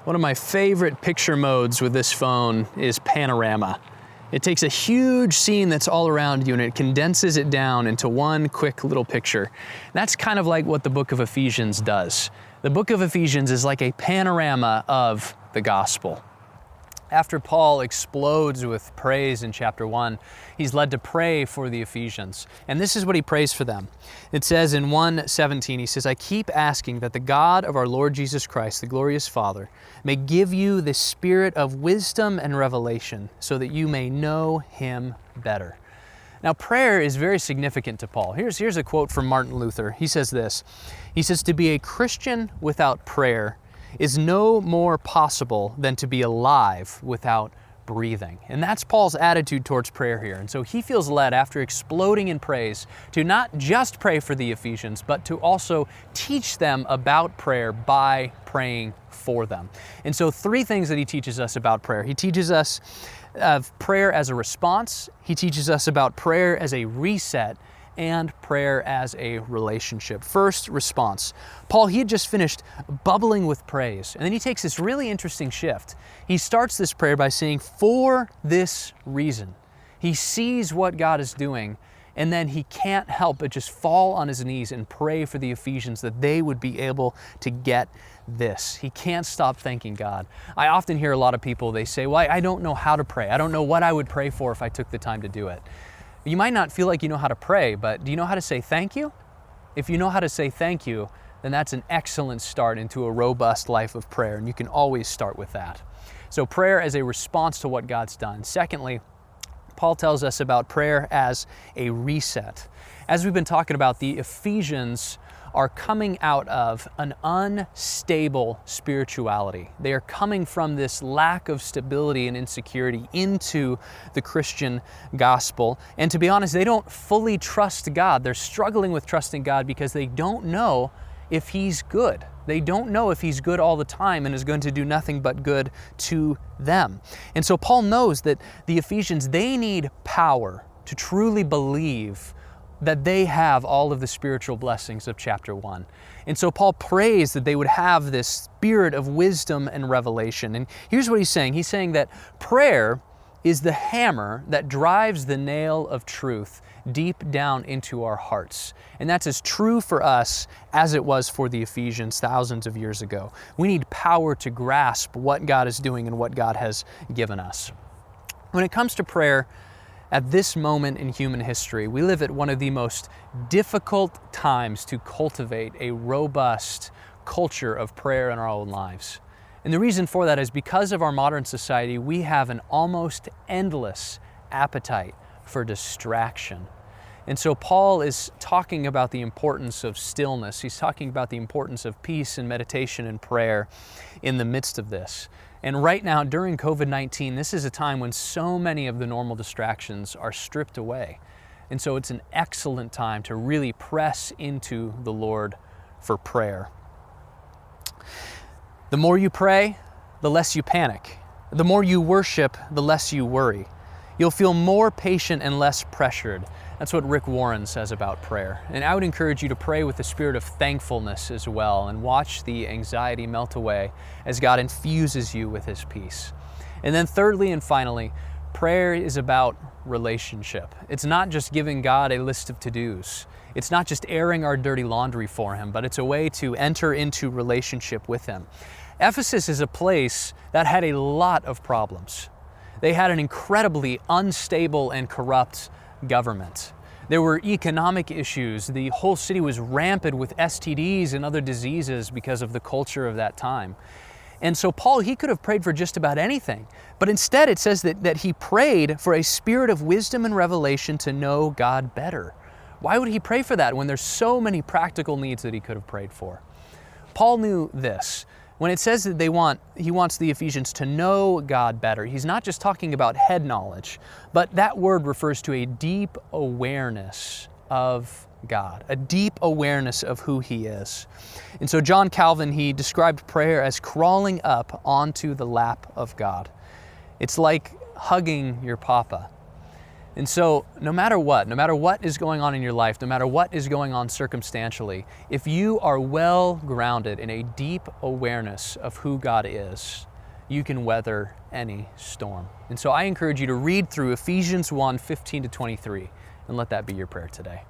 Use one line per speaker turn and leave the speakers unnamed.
One of my favorite picture modes with this phone is panorama. It takes a huge scene that's all around you and it condenses it down into one quick little picture. That's kind of like what the book of Ephesians does. The book of Ephesians is like a panorama of the gospel. After Paul explodes with praise in chapter 1, he's led to pray for the Ephesians. And this is what he prays for them. It says in 1:17, he says, "I keep asking that the God of our Lord Jesus Christ, the glorious Father, may give you the spirit of wisdom and revelation so that you may know Him better." Now, prayer is very significant to Paul. Here's a quote from Martin Luther. He says this. He says, "To be a Christian without prayer is no more possible than to be alive without breathing." And that's Paul's attitude towards prayer here. And so he feels led, after exploding in praise, to not just pray for the Ephesians, but to also teach them about prayer by praying for them. And so 3 things that he teaches us about prayer. He teaches us of prayer as a response. He teaches us about prayer as a reset, and prayer as a relationship. First, response. Paul, he had just finished bubbling with praise, and then he takes this really interesting shift. He starts this prayer by saying, "For this reason." He sees what God is doing, and then he can't help but just fall on his knees and pray for the Ephesians that they would be able to get this. He can't stop thanking God. I often hear a lot of people, they say, "Well, I don't know how to pray. I don't know what I would pray for if I took the time to do it." You might not feel like you know how to pray, but do you know how to say thank you? If you know how to say thank you, then that's an excellent start into a robust life of prayer, and you can always start with that. So prayer as a response to what God's done. Secondly, Paul tells us about prayer as a reset. As we've been talking about, the Ephesians are coming out of an unstable spirituality. They are coming from this lack of stability and insecurity into the Christian gospel. And to be honest, they don't fully trust God. They're struggling with trusting God because they don't know if He's good. They don't know if He's good all the time and is going to do nothing but good to them. And so Paul knows that the Ephesians, they need power to truly believe that they have all of the spiritual blessings of chapter 1. And so Paul prays that they would have this spirit of wisdom and revelation. And here's what he's saying. He's saying that prayer is the hammer that drives the nail of truth deep down into our hearts. And that's as true for us as it was for the Ephesians thousands of years ago. We need power to grasp what God is doing and what God has given us. When it comes to prayer, at this moment in human history, we live at one of the most difficult times to cultivate a robust culture of prayer in our own lives. And the reason for that is because of our modern society, we have an almost endless appetite for distraction. And so Paul is talking about the importance of stillness. He's talking about the importance of peace and meditation and prayer in the midst of this. And right now, during COVID-19, this is a time when so many of the normal distractions are stripped away. And so it's an excellent time to really press into the Lord for prayer. The more you pray, the less you panic. The more you worship, the less you worry. You'll feel more patient and less pressured. That's what Rick Warren says about prayer. And I would encourage you to pray with the spirit of thankfulness as well and watch the anxiety melt away as God infuses you with His peace. And then thirdly and finally, prayer is about relationship. It's not just giving God a list of to-dos. It's not just airing our dirty laundry for Him, but it's a way to enter into relationship with Him. Ephesus is a place that had a lot of problems. They had an incredibly unstable and corrupt government. There were economic issues. The whole city was rampant with STDs and other diseases because of the culture of that time. And so Paul, he could have prayed for just about anything. But instead it says that he prayed for a spirit of wisdom and revelation to know God better. Why would he pray for that when there's so many practical needs that he could have prayed for? Paul knew this. When it says that he wants the Ephesians to know God better, he's not just talking about head knowledge, but that word refers to a deep awareness of God, a deep awareness of who He is. And so John Calvin, he described prayer as crawling up onto the lap of God. It's like hugging your papa. And so no matter what is going on in your life, no matter what is going on circumstantially, if you are well grounded in a deep awareness of who God is, you can weather any storm. And so I encourage you to read through Ephesians 1:15 to 23 and let that be your prayer today.